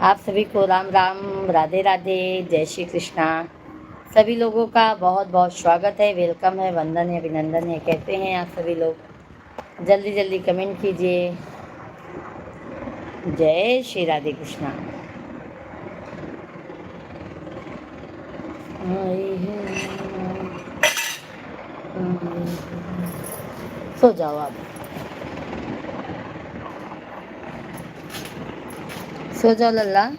आप सभी को राम राम, राधे राधे, जय श्री कृष्णा। सभी लोगों का बहुत बहुत स्वागत है, वेलकम है, वंदन है, अभिनंदन है। कैसे हैं आप सभी लोग? जल्दी जल्दी कमेंट कीजिए। जय श्री राधे कृष्णा। सो जाओ आप, सो जाओ लल्ला।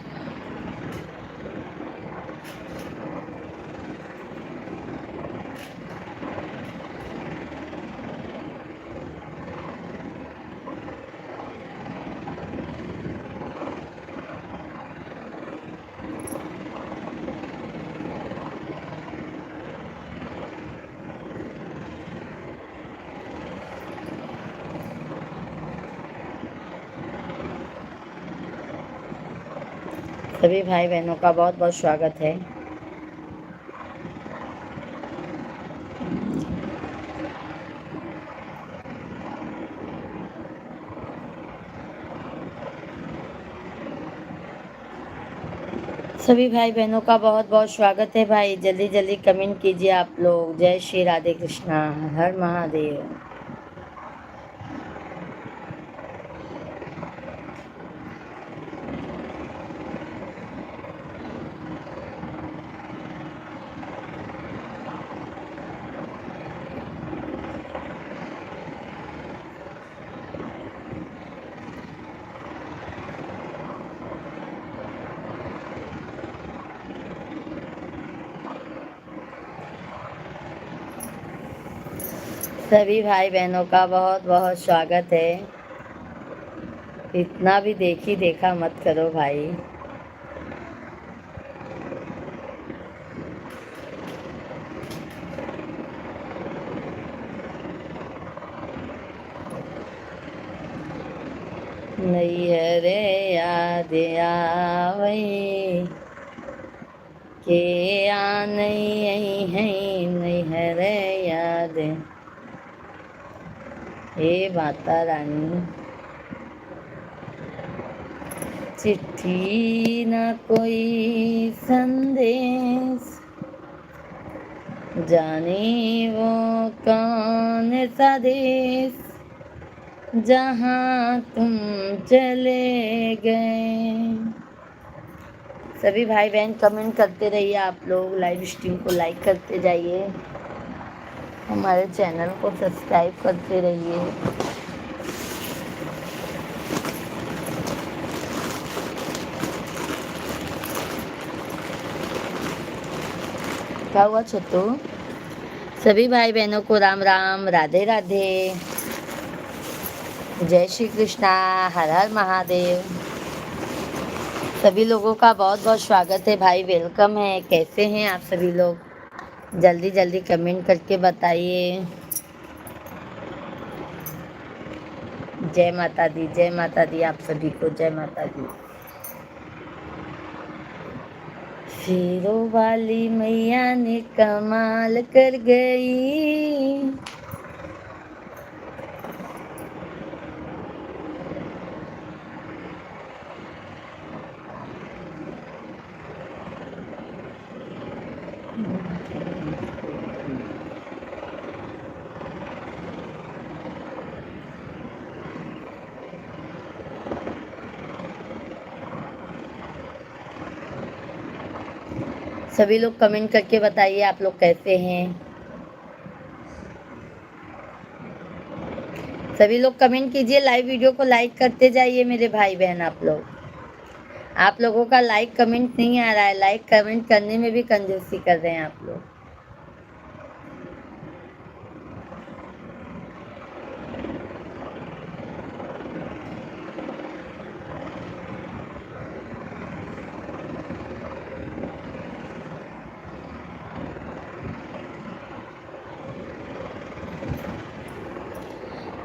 सभी भाई बहनों का बहुत बहुत स्वागत है। सभी भाई बहनों का बहुत बहुत स्वागत है। भाई जल्दी जल्दी कमेंट कीजिए आप लोग। जय श्री राधे कृष्णा, हर महादेव। सभी भाई बहनों का बहुत बहुत स्वागत है। इतना भी देखी देखा मत करो भाई। नैहर याद आवई के आ नहीं है, नैहर याद। हे माता रानी, चिट्ठी न कोई संदेश, जाने वो कौन सा देश, जहाँ तुम चले गए। सभी भाई बहन कमेंट करते रहिए आप लोग, लाइव स्ट्रीम को लाइक करते जाइए, हमारे चैनल को सब्सक्राइब करते रहिए। क्या हुआ छोटू? सभी भाई बहनों को राम राम, राधे राधे, जय श्री कृष्णा, हर हर महादेव। सभी लोगों का बहुत बहुत स्वागत है भाई, वेलकम है। कैसे हैं आप सभी लोग? जल्दी जल्दी कमेंट करके बताइए। जय माता दी, जय माता दी, आप सभी को जय माता दी। शेरों वाली मैया ने कमाल कर गई, सभी लोग कमेंट करके बताइए आप लोग कैसे हैं। सभी लोग कमेंट कीजिए, लाइव वीडियो को लाइक करते जाइए मेरे भाई बहन। आप लोगों का लाइक कमेंट नहीं आ रहा है, लाइक कमेंट करने में भी कंजूसी कर रहे हैं आप लोग।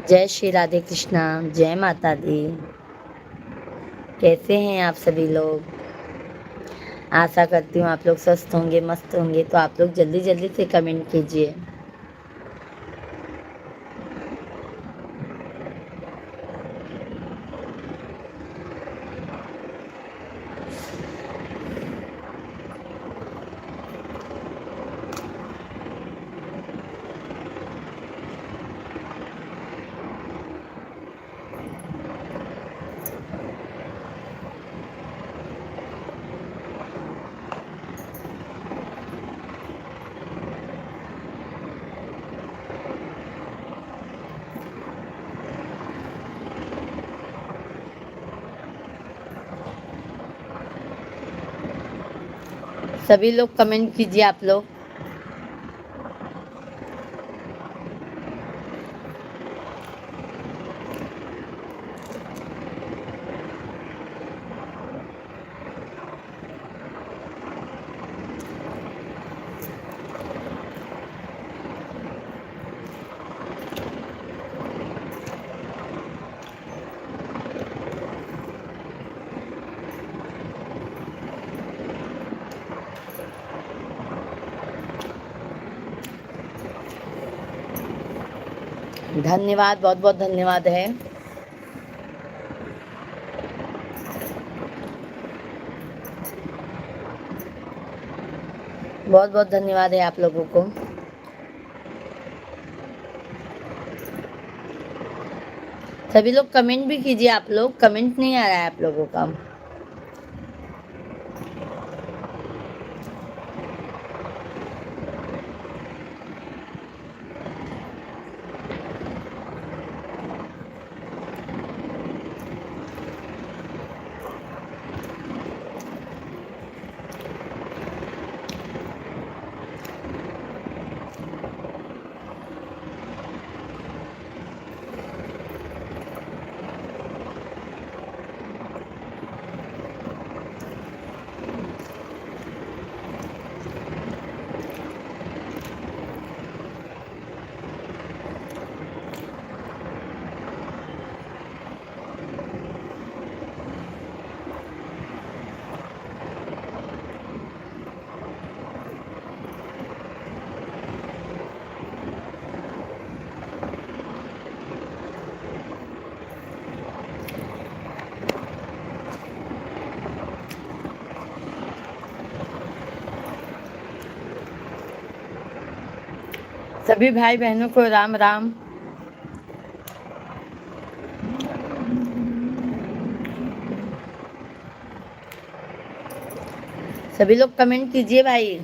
जय श्री राधे कृष्णा, जय माता दी। कैसे हैं आप सभी लोग? आशा करती हूँ आप लोग स्वस्थ होंगे, मस्त होंगे। तो आप लोग जल्दी जल्दी से कमेंट कीजिए। सभी लोग कमेंट कीजिए आप लोग। धन्यवाद, बहुत बहुत धन्यवाद है। बहुत बहुत धन्यवाद है आप लोगों को। सभी लोग कमेंट भी कीजिए आप लोग, कमेंट नहीं आ रहा है आप लोगों का। सभी भाई बहनों को राम राम। सभी लोग कमेंट कीजिए भाई।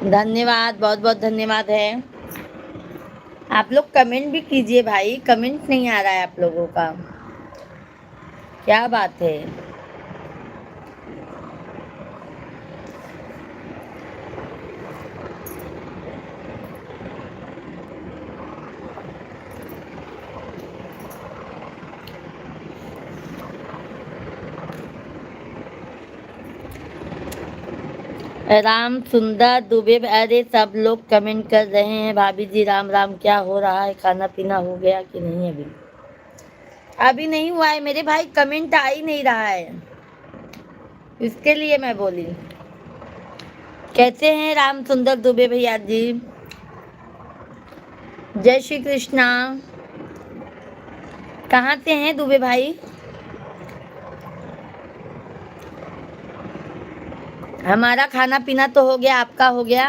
धन्यवाद, बहुत बहुत धन्यवाद है। आप लोग कमेंट भी कीजिए भाई, कमेंट नहीं आ रहा है आप लोगों का, क्या बात है। राम सुंदर दुबे, अरे सब लोग कमेंट कर रहे हैं भाभी जी राम राम। क्या हो रहा है, खाना पीना हो गया कि नहीं? अभी नहीं हुआ है मेरे भाई, कमेंट आ ही नहीं रहा है, इसके लिए मैं बोली। कैसे हैं राम सुंदर दुबे भैया जी? जय श्री कृष्णा। कहाँ से हैं दुबे भाई? हमारा खाना पीना तो हो गया, आपका हो गया?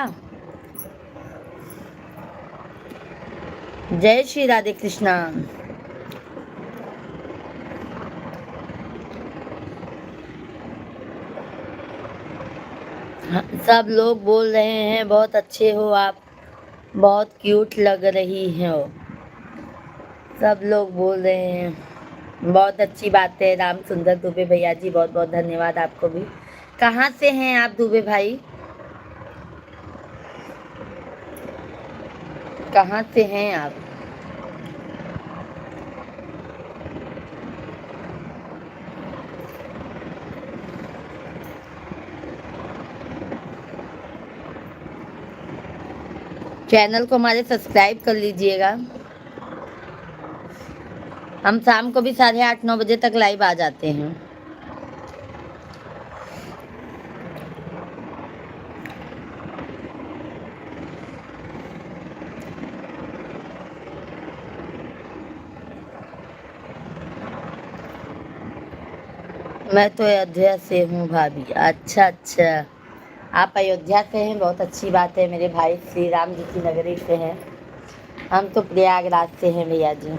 जय श्री राधे कृष्णा। सब लोग बोल रहे हैं बहुत अच्छे हो आप, बहुत क्यूट लग रही हो, सब लोग बोल रहे हैं। बहुत अच्छी बात है राम सुंदर दुबे भैया जी, बहुत बहुत धन्यवाद आपको भी। कहाँ से हैं आप दुबे भाई? कहाँ से हैं आप? चैनल को हमारे सब्सक्राइब कर लीजिएगा। हम शाम को भी 8:30-9 बजे तक लाइव आ जाते हैं। मैं तो अयोध्या से हूँ भाभी। अच्छा अच्छा, आप अयोध्या से हैं, बहुत अच्छी बात है। मेरे भाई श्री राम जी की नगरी से हैं। हम तो प्रयागराज से हैं भैया जी।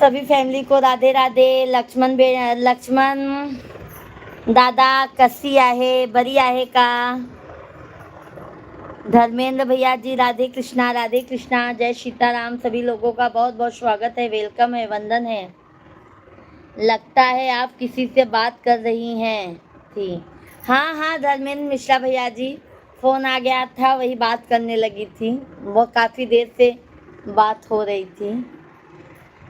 सभी फैमिली को राधे राधे. लक्ष्मण दादा कशी आहे, बरी आहे का? धर्मेंद्र भैया जी राधे कृष्णा, राधे कृष्णा, जय सीताराम. सभी लोगों का बहुत बहुत स्वागत है, वेलकम है, वंदन है. लगता है आप किसी से बात कर रही हैं थी. हाँ हाँ धर्मेंद्र मिश्रा भैया जी, फोन आ गया था, वही बात करने लगी थी. वो काफी देर से बात हो रही थी.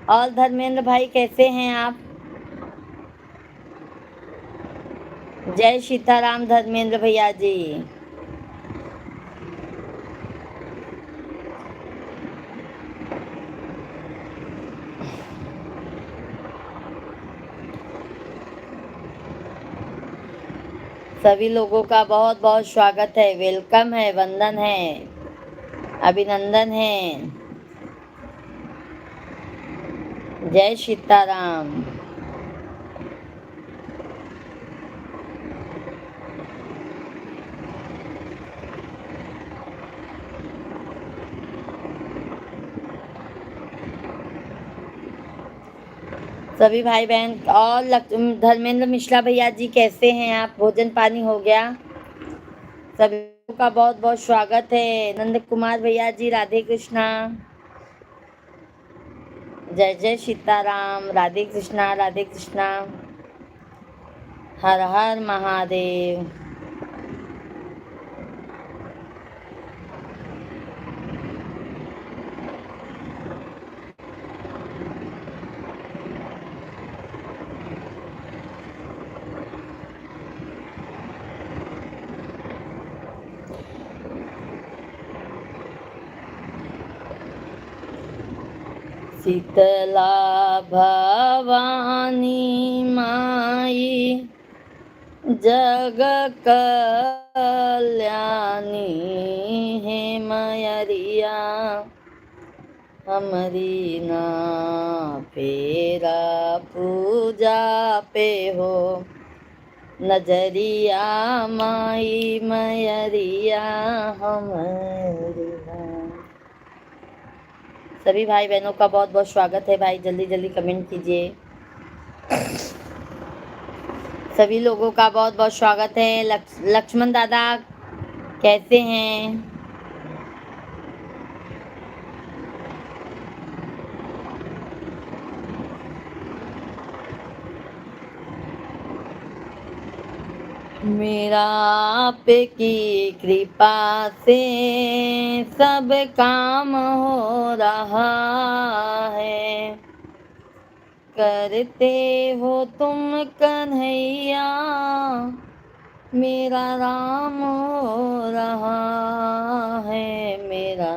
और धर्मेंद्र भाई कैसे हैं आप? जय सीताराम धर्मेंद्र भैया जी. सभी लोगों का बहुत बहुत स्वागत है, वेलकम है, वंदन है, अभिनंदन है. जय सीताराम. सभी भाई बहन और धर्मेंद्र मिश्रा भैया जी कैसे हैं आप? भोजन पानी हो गया? सभी का बहुत बहुत स्वागत है. नंद कुमार भैया जी राधे कृष्णा. जय जय सीताराम. राधे कृष्णा, राधे कृष्णा. हर हर महादेव. शीतला भवानी माई जग कल्याणी हे मयरिया हमरी ना फेरा पूजा पे हो नजरिया माई मयरिया हमारी ना. सभी भाई बहनों का बहुत बहुत स्वागत है. भाई जल्दी जल्दी कमेंट कीजिए. सभी लोगों का बहुत बहुत स्वागत है. लक्ष्मण दादा कैसे हैं? मेरा आपकी कृपा से सब काम हो रहा है. करते हो तुम कन्हैया मेरा राम हो रहा है. मेरा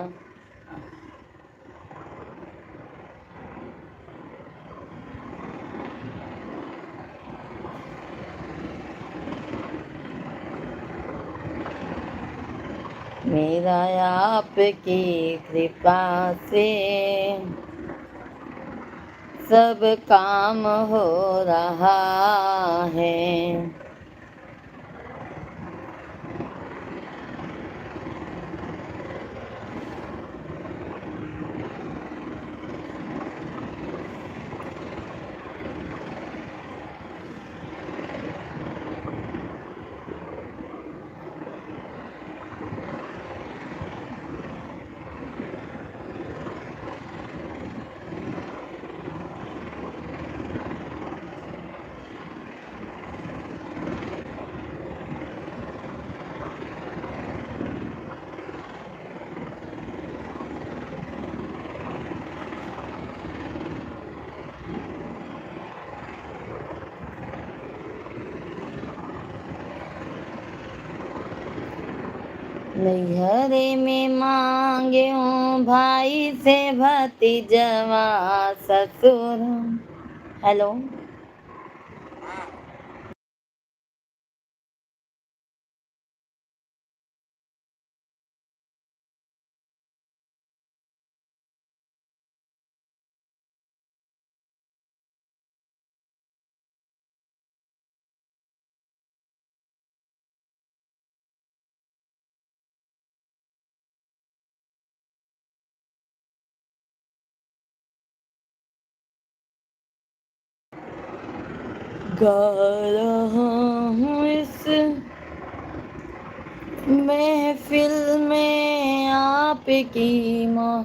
मेरा आपकी कृपा से सब काम हो रहा है. नैहरे में मांगे हूँ भाई से भतीजवा ससुर. हेलो. गा रहा हूँ इस महफिल में आपकी माँ।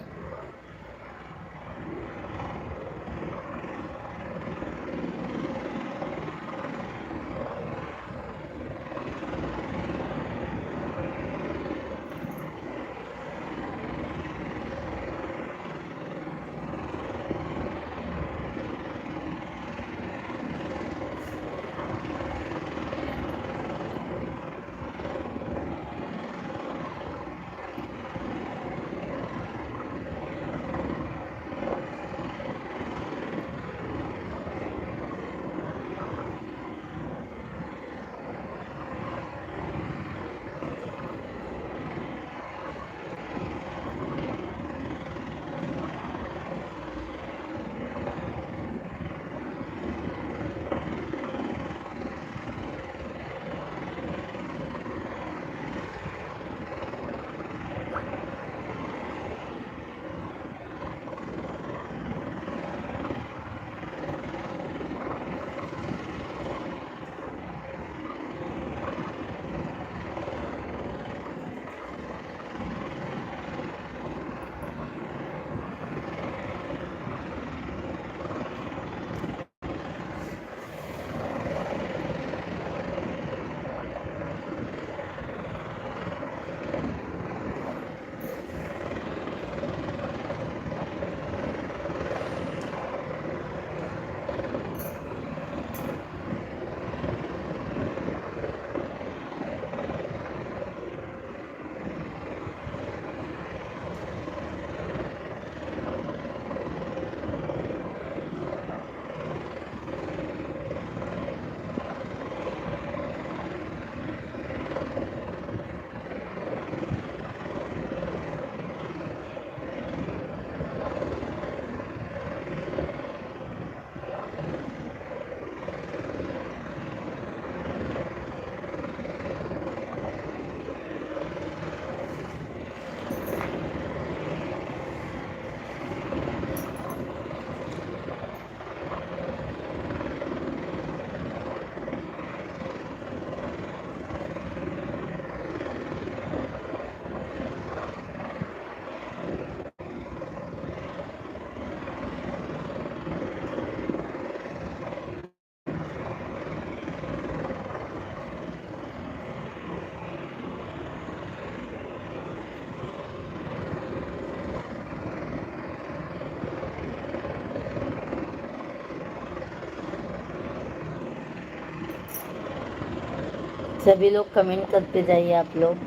सभी लोग कमेंट करते जाइए आप लोग।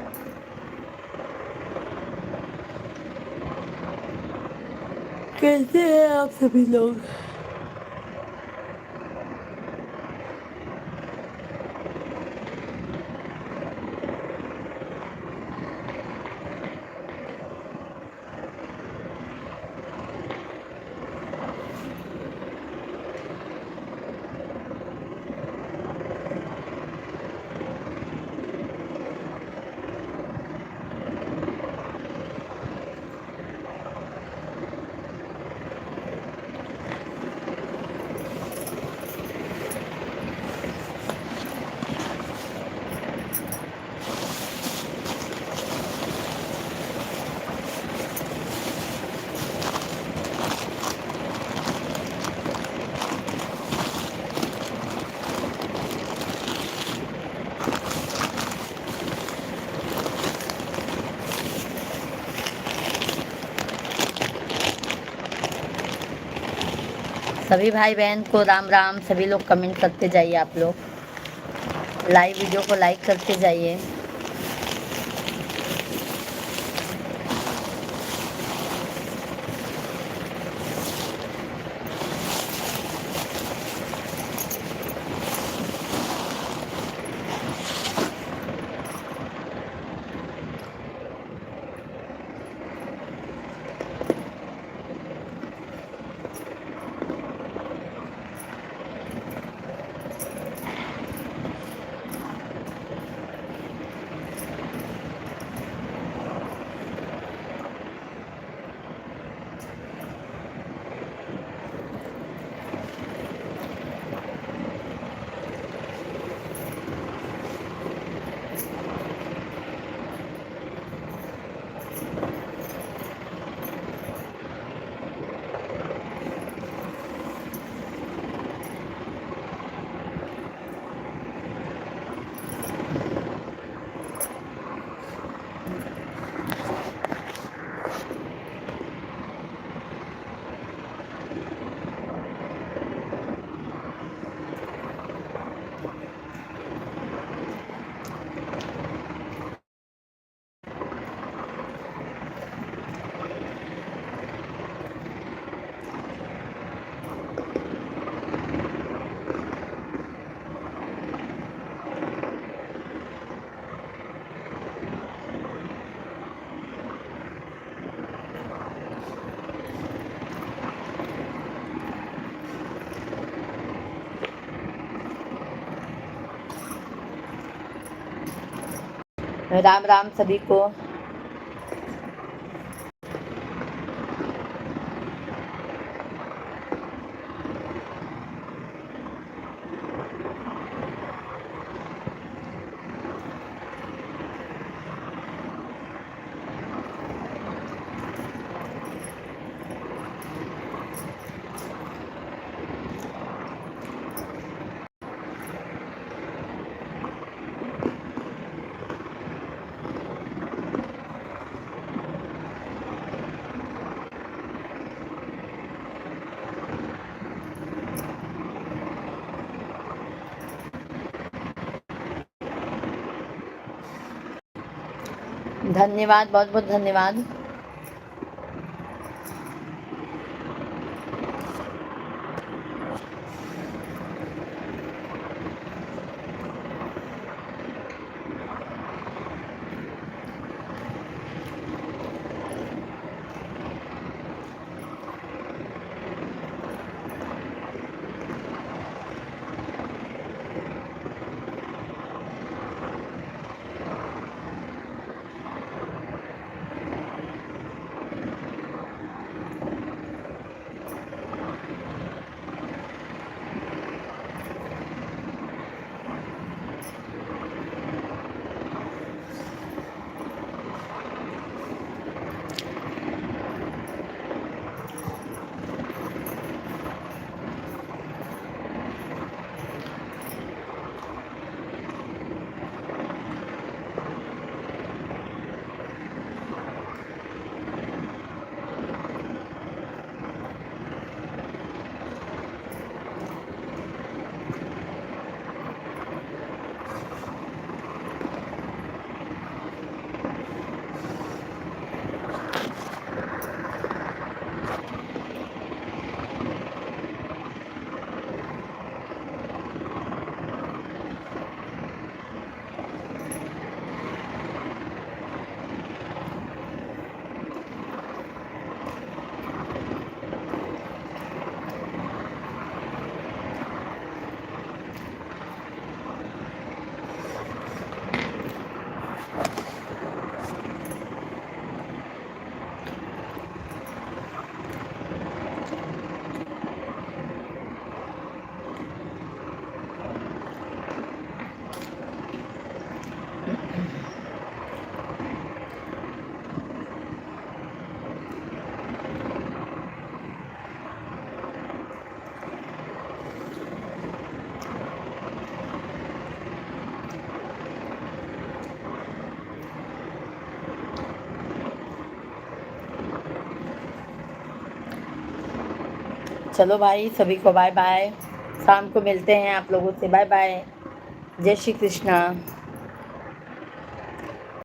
कैसे हैं आप सभी लोग? सभी भाई बहन को राम राम। सभी लोग कमेंट करते जाइए आप लोग। लाइव वीडियो को लाइक करते जाइए। राम राम सभी को। धन्यवाद, बहुत बहुत धन्यवाद। चलो भाई, सभी को बाय बाय। शाम को मिलते हैं आप लोगों से। Bye bye. जय श्री कृष्णा।